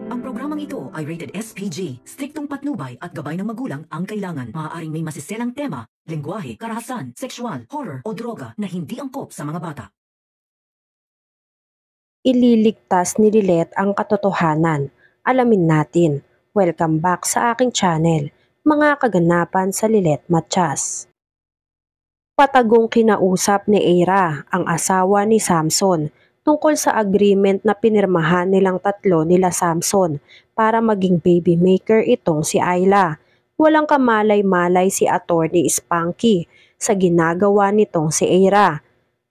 Ang programang ito ay rated SPG. Striktong patnubay at gabay ng magulang ang kailangan. Maaaring may masiselang tema, lengguwahe, karahasan, sexual, horror o droga na hindi angkop sa mga bata. Ililigtas ni Lilet ang katotohanan. Alamin natin. Welcome back sa aking channel, mga kaganapan sa Lilet Matias. Patagong kinausap ni Eira ang asawa ni Samson tungkol sa agreement na pinirmahan nilang tatlo nila Samson para maging baby maker itong si Ayla. Walang kamalay-malay si Attorney Spanky sa ginagawa nitong si Eira.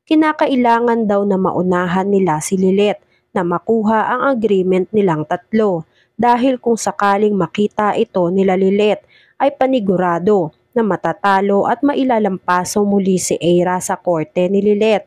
Kinakailangan daw na maunahan nila si Lilet na makuha ang agreement nilang tatlo dahil kung sakaling makita ito nila Lilet ay panigurado na matatalo at mailalampaso muli si Eira sa korte ni Lilet.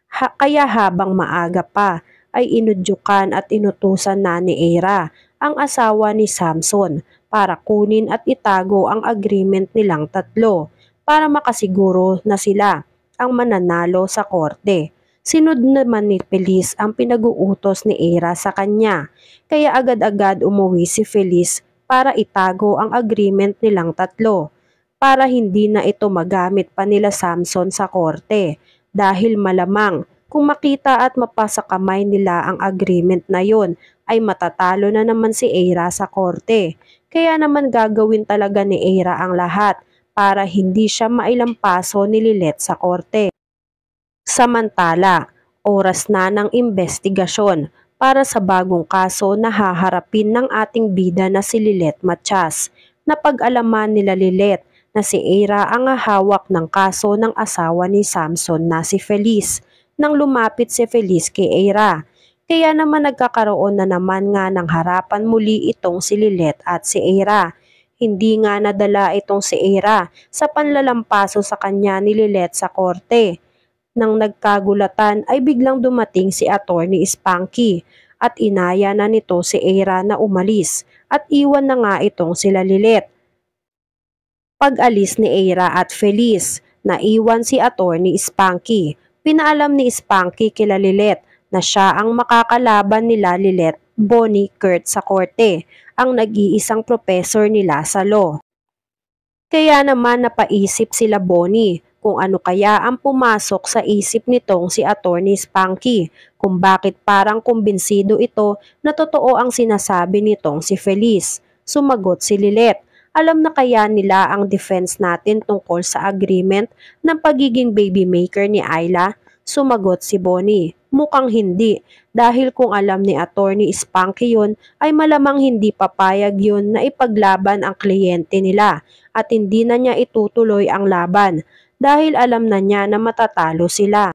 Kaya habang maaga pa ay inudyukan at inutusan na ni Eira ang asawa ni Samson para kunin at itago ang agreement nilang tatlo para makasiguro na sila ang mananalo sa korte. Sinunod naman ni Feliz ang pinag-uutos ni Eira sa kanya, kaya agad-agad umuwi si Feliz para itago ang agreement nilang tatlo para hindi na ito magamit pa nila Samson sa korte dahil malamang kung makita at mapasa kamay nila ang agreement na yon ay matatalo na naman si Eira sa korte. Kaya naman gagawin talaga ni Eira ang lahat para hindi siya mailampaso ni Lilet sa korte. Samantala, oras na ng investigasyon para sa bagong kaso na haharapin ng ating bida na si Lilet Matias. Napag-alaman nila Lilet na si Eira ang hawak ng kaso ng asawa ni Samson na si Feliz nang lumapit si Feliz kay Eira. Kaya naman nagkakaroon na naman nga ng harapan muli itong si Lilet at si Eira. Hindi nga nadala itong si Eira sa panlalampaso sa kanya ni Lilet sa korte. Nang nagkagulatan ay biglang dumating si Attorney Spanky at inaya na nito si Eira na umalis at iwan na nga itong sila Lilet. Pag-alis ni Eira at Feliz, naiwan si Attorney Spanky. Pinaalam ni Spanky kila Lilet na siya ang makakalaban nila Lilet, Bonnie, Kurt sa korte, ang nag-iisang professor nila sa law. Kaya naman napaisip sila Bonnie kung ano kaya ang pumasok sa isip nitong si Attorney Spanky, kung bakit parang kumbinsido ito na totoo ang sinasabi nitong si Feliz. Sumagot si Lilet. Alam na kaya nila ang defense natin tungkol sa agreement ng pagiging baby maker ni Ayla? Sumagot si Bonnie. Mukhang hindi, dahil kung alam ni Attorney Spanky yun ay malamang hindi papayag yun na ipaglaban ang kliyente nila at hindi na niya itutuloy ang laban dahil alam na niya na matatalo sila.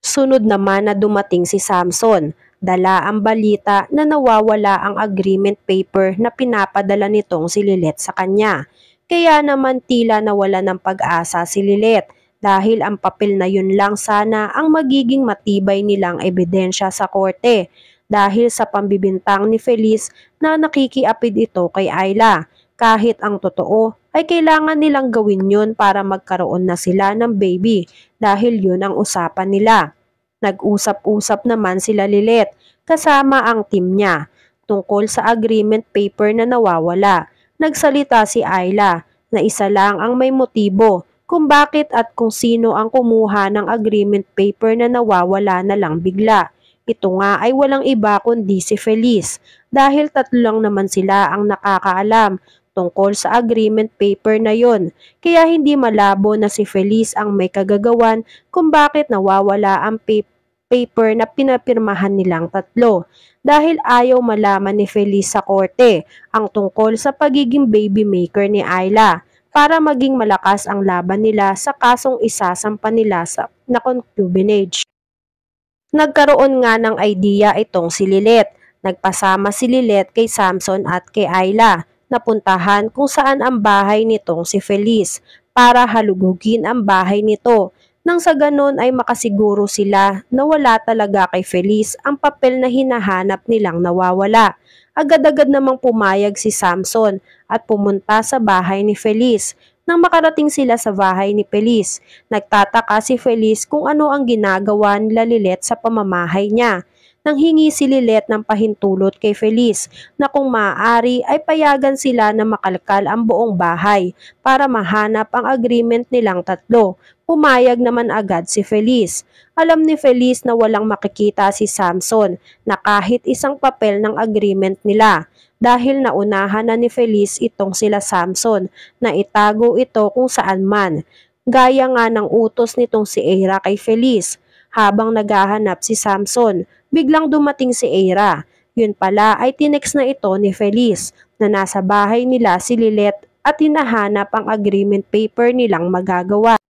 Sunod naman na dumating si Samson. Dala ang balita na nawawala ang agreement paper na pinapadala nitong si Lilet sa kanya. Kaya naman tila nawala ng pag-asa si Lilet dahil ang papel na yun lang sana ang magiging matibay nilang ebidensya sa korte dahil sa pambibintang ni Feliz na nakikiapid ito kay Ayla. Kahit ang totoo ay kailangan nilang gawin yun para magkaroon na sila ng baby dahil yun ang usapan nila. Nag-usap-usap naman sila Lilet kasama ang team niya tungkol sa agreement paper na nawawala. Nagsalita si Ayla na isa lang ang may motibo kung bakit at kung sino ang kumuha ng agreement paper na nawawala na lang bigla. Ito nga ay walang iba kundi si Feliz dahil tatlo lang naman sila ang nakakaalam tungkol sa agreement paper na yon. Kaya hindi malabo na si Feliz ang may kagagawan kung bakit nawawala ang paper na pinapirmahan nilang tatlo. Dahil ayaw malaman ni Feliz sa korte ang tungkol sa pagiging baby maker ni Ayla para maging malakas ang laban nila sa kasong isasampa nila na concubinage. Nagkaroon nga ng idea itong si Lilet. Nagpasama si Lilet kay Samson at kay Ayla. Napuntahan kung saan ang bahay nitong si Feliz para halugugin ang bahay nito. Nang sa ganon ay makasiguro sila na wala talaga kay Feliz ang papel na hinahanap nilang nawawala. Agad-agad namang pumayag si Samson at pumunta sa bahay ni Feliz. Nang makarating sila sa bahay ni Feliz, nagtataka si Feliz kung ano ang ginagawa nila Lilet sa pamamahay niya. nang hingi si Lilet ng pahintulot kay Feliz na kung maaari ay payagan sila na makalkal ang buong bahay para mahanap ang agreement nilang tatlo. Pumayag naman agad si Feliz. Alam ni Feliz na walang makikita si Samson na kahit isang papel ng agreement nila dahil naunahan na ni Feliz itong sila Samson na itago ito kung saan man. Gaya nga ng utos nitong si Eira kay Feliz. Habang naghahanap si Samson, biglang dumating si Eira. Yun pala ay tinext na ito ni Feliz na nasa bahay nila si Lilet at hinahanap ang agreement paper nilang magagawa.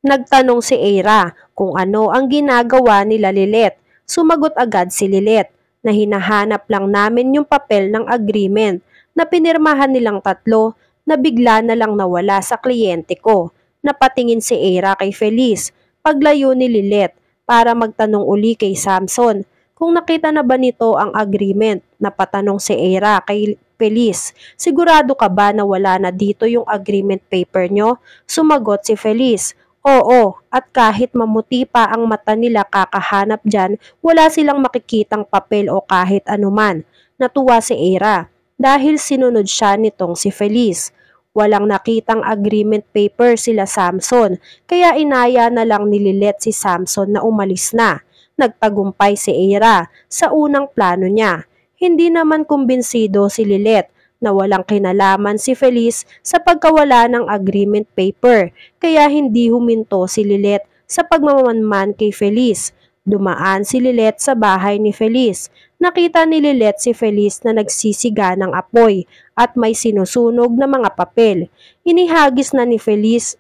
Nagtanong si Eira kung ano ang ginagawa nila Lilet. Sumagot agad si Lilet na hinahanap lang namin yung papel ng agreement na pinirmahan nilang tatlo na bigla na lang nawala sa kliyente ko. Napatingin si Eira kay Feliz paglayo ni Lilet para magtanong uli kay Samson kung nakita na ba nito ang agreement. Napatanong si Eira kay Feliz, sigurado ka ba na wala na dito yung agreement paper nyo? Sumagot si Feliz, oo, at kahit mamuti pa ang mata nila kakahanap dyan, wala silang makikitang papel o kahit anuman. Natuwa si Eira dahil sinunod siya nitong si Feliz. Walang nakitang agreement paper sila Samson, kaya inaya na lang ni Lilet si Samson na umalis na. Nagtagumpay si Eira sa unang plano niya. Hindi naman kumbinsido si Lilet na walang kinalaman si Feliz sa pagkawala ng agreement paper, kaya hindi huminto si Lilet sa pagmamanman kay Feliz. Dumaan si Lilet sa bahay ni Feliz. Nakita ni Lilet si Feliz na nagsisiga ng apoy at may sinusunog na mga papel. Inihagis na ni Feliz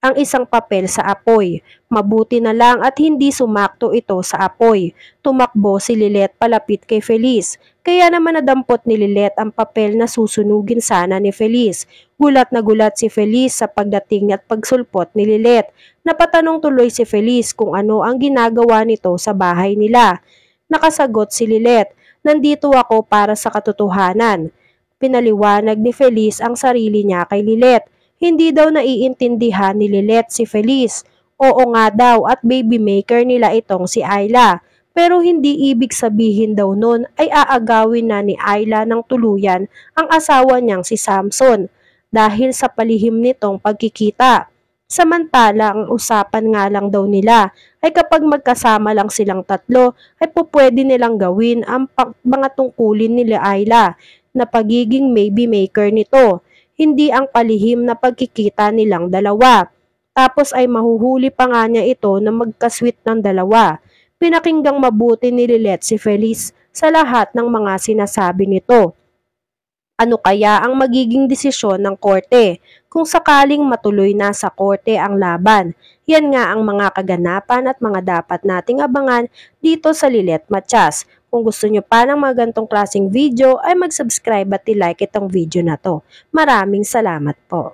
ang isang papel sa apoy. Mabuti na lang at hindi sumakto ito sa apoy. Tumakbo si Lilet palapit kay Feliz. Kaya naman nadampot ni Lilet ang papel na susunugin sana ni Feliz. Gulat na gulat si Feliz sa pagdating at pagsulpot ni Lilet. Napatanong tuloy si Feliz kung ano ang ginagawa nito sa bahay nila. Nakasagot si Lilet, nandito ako para sa katotohanan. Pinaliwanag ni Feliz ang sarili niya kay Lilet. Hindi daw naiintindihan ni Lilet si Feliz. Oo nga daw at baby maker nila itong si Ayla. Pero hindi ibig sabihin daw nun ay aagawin na ni Ayla ng tuluyan ang asawa niyang si Samson dahil sa palihim nitong pagkikita. Samantala ang usapan nga lang daw nila ay kapag magkasama lang silang tatlo ay pupwede nilang gawin ang mga tungkulin nila Ayla na pagiging baby maker nito. Hindi ang palihim na pagkikita nilang dalawa. Tapos ay mahuhuli pa nga niya ito na magkasweet ng dalawa. Pinakinggang mabuti ni Lilet si Feliz sa lahat ng mga sinasabi nito. Ano kaya ang magiging desisyon ng korte kung sakaling matuloy na sa korte ang laban? Yan nga ang mga kaganapan at mga dapat nating abangan dito sa Lilet Matias. Kung gusto nyo pa ng mga gantong klaseng video ay mag-subscribe at i-like itong video na to. Maraming salamat po.